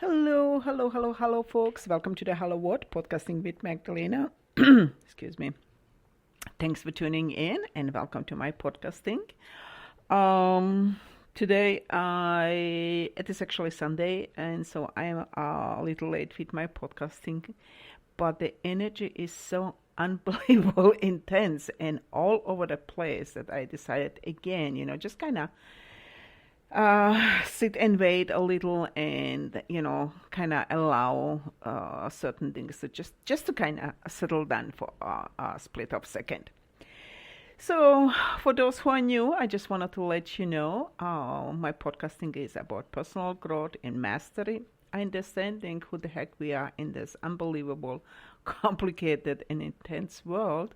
Hello, hello, hello, hello, folks. Welcome to the Hello What Podcasting with Magdalena. Excuse me. Thanks for tuning in and welcome to my podcasting. Um, Today, it is actually Sunday, and so I am a little late with my podcasting, but the energy is so unbelievable intense and all over the place that I decided again, just kind of sit and wait a little and kind of allow certain things to just to kind of settle down for a split of second. So for those who are new, I just wanted to let you know my podcasting is about personal growth and mastery, understanding who the heck we are in this unbelievable, complicated and intense world,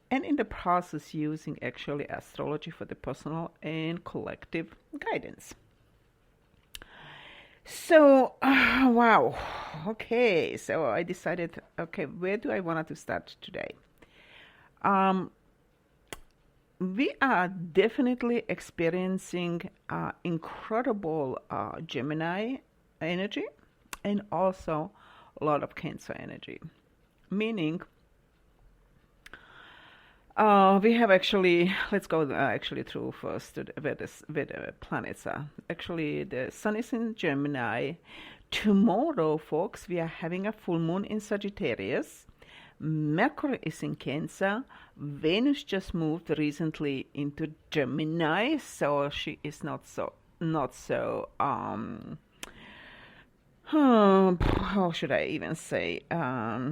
and in the process using actually astrology for the personal and collective guidance. So, wow, okay, so I decided, okay, where do I want to start today? Um, we are definitely experiencing incredible Gemini energy and also a lot of Cancer energy, meaning we have actually, let's go actually through first to where the planets are. Actually, the sun is in Gemini. Tomorrow, folks, we are having a full moon in Sagittarius. Mercury is in Cancer. Venus just moved recently into Gemini, so she is not so how should I even say uh,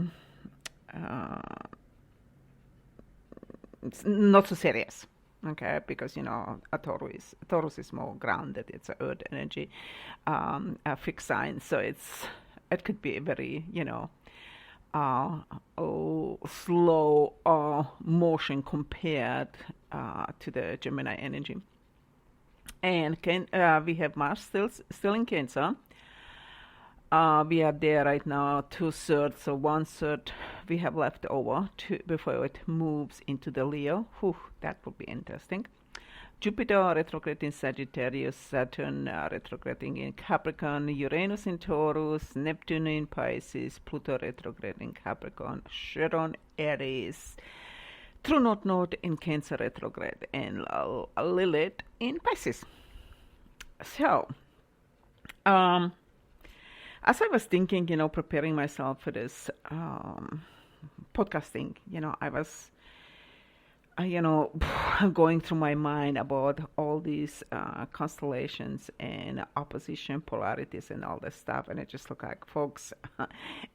it's not so serious, okay, because a Taurus is more grounded. It's a earth energy, a fixed sign, so it could be a very slow motion compared to the Gemini energy. And we have Mars still in Cancer. We are there right now, 2/3, so 1/3 we have left over before it moves into the Leo. Whew, that would be interesting. Jupiter retrograde in Sagittarius, Saturn retrograding in Capricorn, Uranus in Taurus, Neptune in Pisces, Pluto retrograde in Capricorn, Chiron, Aries, True North Node in Cancer retrograde, and Lilith in Pisces. So, as I was thinking, preparing myself for this podcasting, I was, going through my mind about all these constellations and opposition polarities and all this stuff. And it just looked like, folks,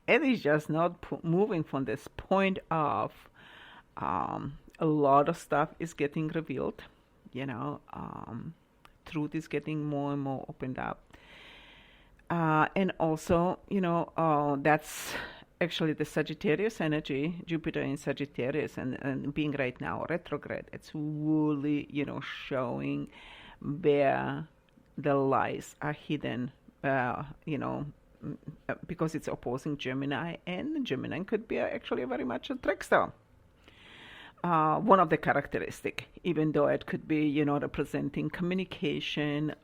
it is just not moving from this point of a lot of stuff is getting revealed, truth is getting more and more opened up. And also, that's actually the Sagittarius energy, Jupiter in Sagittarius, and being right now retrograde. It's really, showing where the lies are hidden, because it's opposing Gemini, and Gemini could be actually very much a trickster. One of the characteristic, even though it could be, representing communication,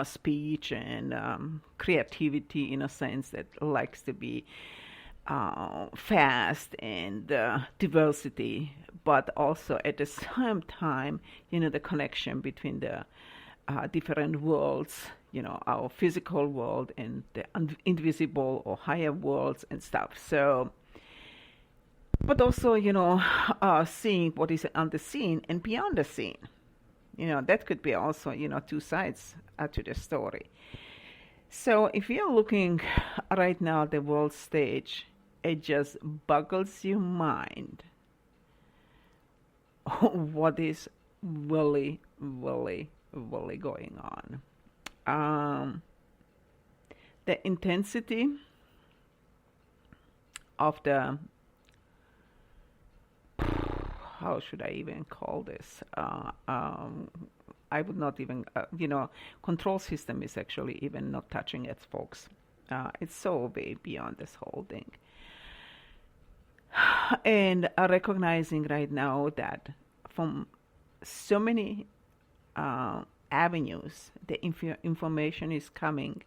speech and creativity in a sense that likes to be fast and diversity, but also at the same time, the connection between the different worlds, our physical world and the invisible or higher worlds and stuff. So, but also, seeing what is on the scene and beyond the scene. That could be also, two sides to the story. So if you're looking right now at the world stage, it just boggles your mind what is really, really, really going on. The intensity of the, how should I even call this? I would not even, control system is actually even not touching it, folks. It's so way beyond this whole thing. And recognizing right now that from so many avenues, the information is coming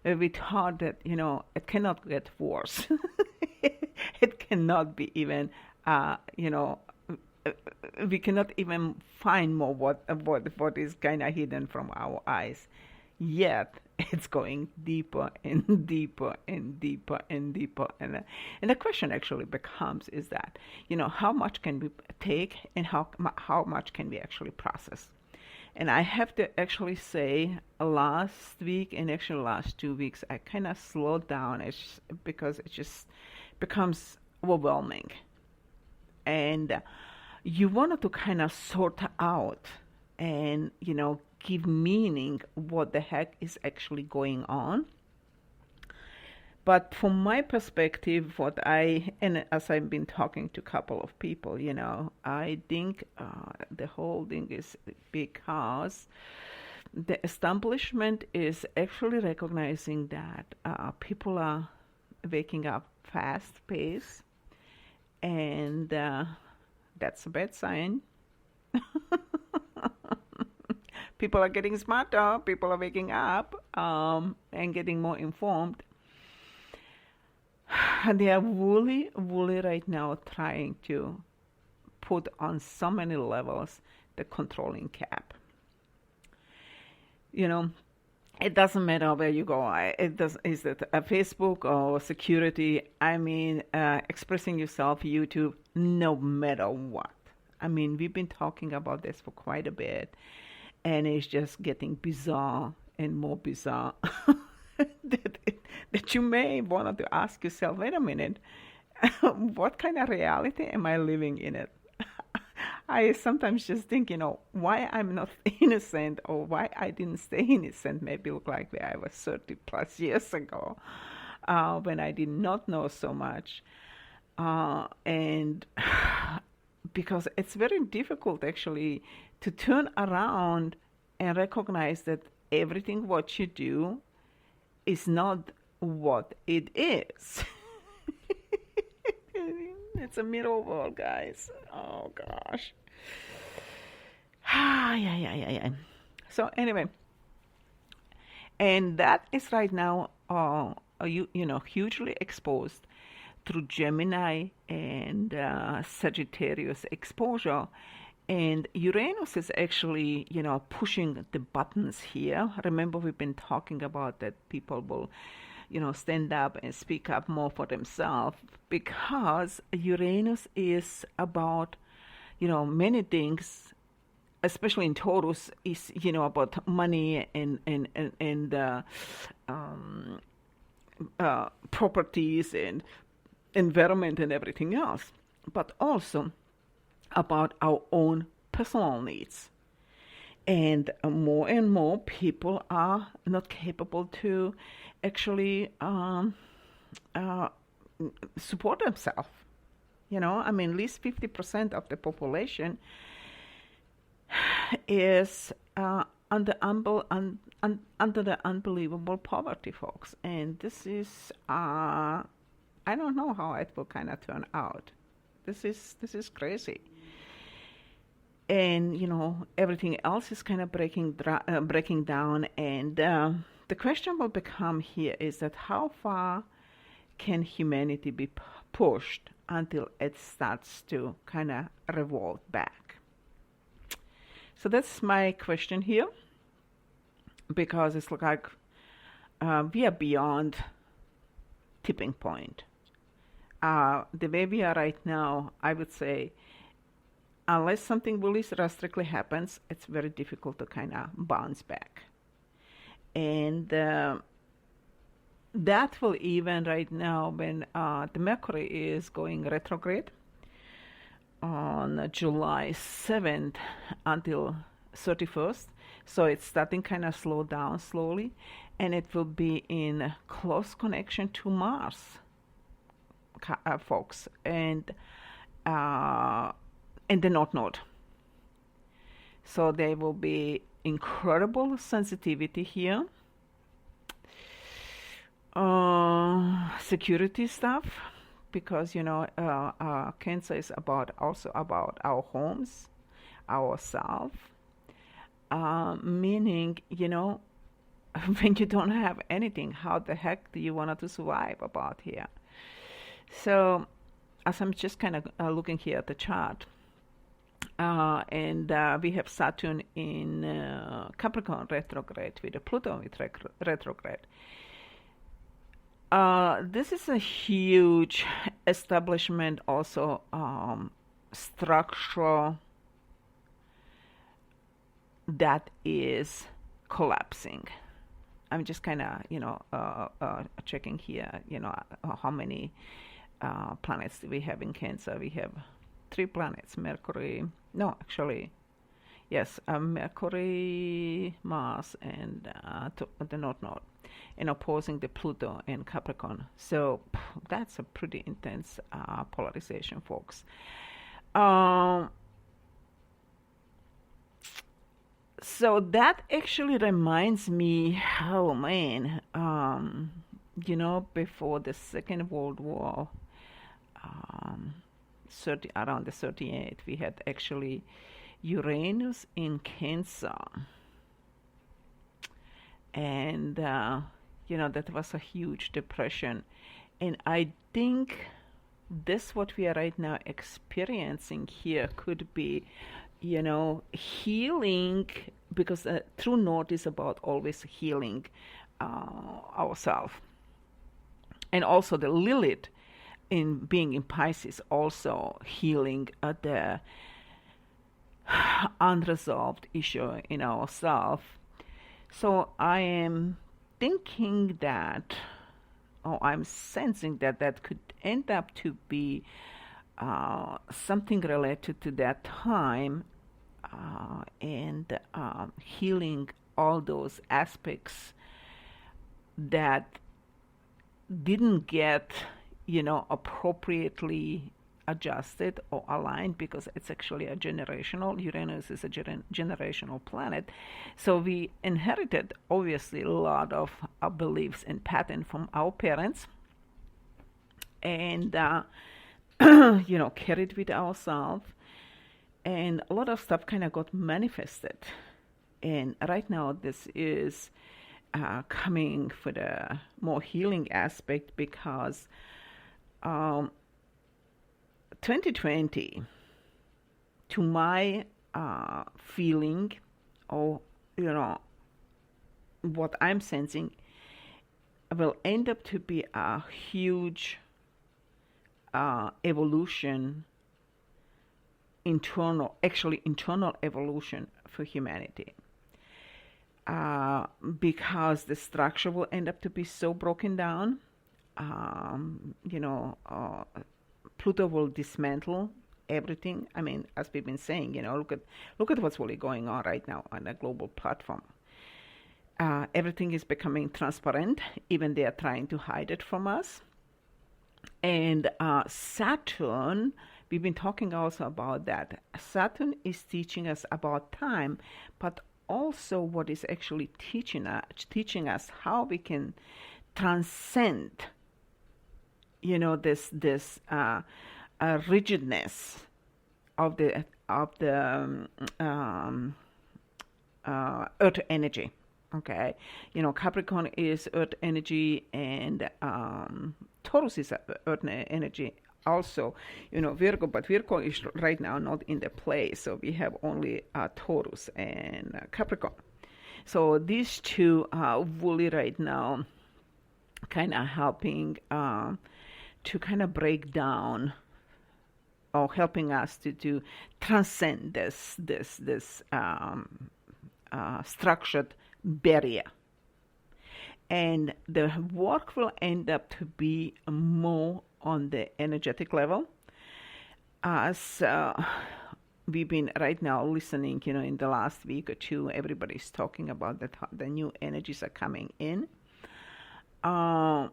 we thought that, it cannot get worse. It cannot be even, you know, uh, we cannot even find more what is kind of hidden from our eyes. Yet it's going deeper and deeper and deeper and deeper, and the question actually becomes is that, how much can we take, and how much can we actually process? And I have to actually say, last week and actually last 2 weeks, I kind of slowed down because it just becomes overwhelming. And you wanted to kind of sort out and, give meaning what the heck is actually going on. But from my perspective, and as I've been talking to a couple of people, I think the whole thing is because the establishment is actually recognizing that people are waking up fast pace, and that's a bad sign. People are getting smarter, people are waking up and getting more informed. And they are really, really right now trying to put on so many levels the controlling cap. It doesn't matter where you go. Is it a Facebook or security? Expressing yourself, YouTube, no matter what. We've been talking about this for quite a bit, and it's just getting bizarre and more bizarre. that you may want to ask yourself, wait a minute, what kind of reality am I living in it? I sometimes just think, why I'm not innocent, or why I didn't stay innocent, maybe look like I was 30 plus years ago, when I did not know so much. And because it's very difficult actually to turn around and recognize that everything what you do is not what it is. It's a middle world, guys. Oh gosh. Yeah. So anyway, and that is right now, hugely exposed through Gemini and Sagittarius exposure. And Uranus is actually, pushing the buttons here. Remember, we've been talking about that people will, stand up and speak up more for themselves, because Uranus is about, many things, especially in Taurus, is, about money and properties and environment and everything else, but also about our own personal needs. And more people are not capable to actually support themselves. At least 50% of the population is under the unbelievable poverty, folks. And this is, I don't know how it will kind of turn out. This is crazy. And everything else is kind of breaking down, and the question will become here is that how far can humanity be pushed until it starts to kind of revolt back? So that's my question here, because it's like we are beyond tipping point. The way we are right now, I would say, unless something really drastically happens, it's very difficult to kind of bounce back. And that will even right now, when the Mercury is going retrograde on July 7th until 31st. So it's starting kind of slow down slowly, and it will be in close connection to Mars, folks, and the North Node. So there will be incredible sensitivity here. Security stuff, because Cancer is also about our homes, ourselves. Meaning, when you don't have anything, how the heck do you want to survive about here? So, as I'm just kind of looking here at the chart, and we have Saturn in Capricorn retrograde with Pluto with retrograde. This is a huge establishment, also structure that is collapsing. I'm just kind of, checking here, how many planets do we have in Cancer. We have 3 planets, Mercury, no, actually, yes, Mercury, Mars, and the North Node, and opposing the Pluto and Capricorn. So that's a pretty intense polarization, folks. So that actually reminds me, oh man, before the Second World War, around the 38, we had actually Uranus in Cancer. And, that was a huge depression. And I think this, what we are right now experiencing here, could be, healing, because True North is about always healing ourselves. And also the Lilith in being in Pisces, also healing the unresolved issue in ourselves. So I am thinking that, or I'm sensing that could end up to be something related to that time, and healing all those aspects that didn't get, appropriately adjusted or aligned, because it's actually a generational, Uranus is a generational planet. So we inherited, obviously, a lot of our beliefs and patterns from our parents, and carried with ourselves, and a lot of stuff kind of got manifested. And right now this is coming for the more healing aspect, because 2020, to my feeling, or what I'm sensing, will end up to be a huge evolution, internal evolution for humanity, because the structure will end up to be so broken down. Pluto will dismantle everything. I mean, as we've been saying, look at what's really going on right now on a global platform. Everything is becoming transparent, even they are trying to hide it from us. And Saturn, we've been talking also about that. Saturn is teaching us about time, but also what is actually teaching us how we can transcend, this rigidness of the Earth energy. Okay, Capricorn is Earth energy, and Taurus is Earth energy also. Virgo, but Virgo is right now not in the play, so we have only Taurus and Capricorn. So these two are really right now kind of helping to kind of break down, or helping us to transcend this structured barrier. And the work will end up to be more on the energetic level. So we've been right now listening, in the last week or two, everybody's talking about that the new energies are coming in. And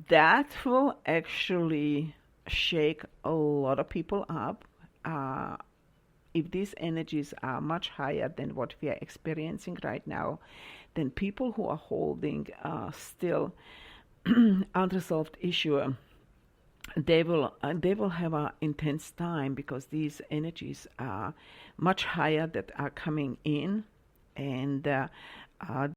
that will actually shake a lot of people up. If these energies are much higher than what we are experiencing right now, then people who are holding still unresolved issue, they will have an intense time, because these energies are much higher that are coming in, and Uh,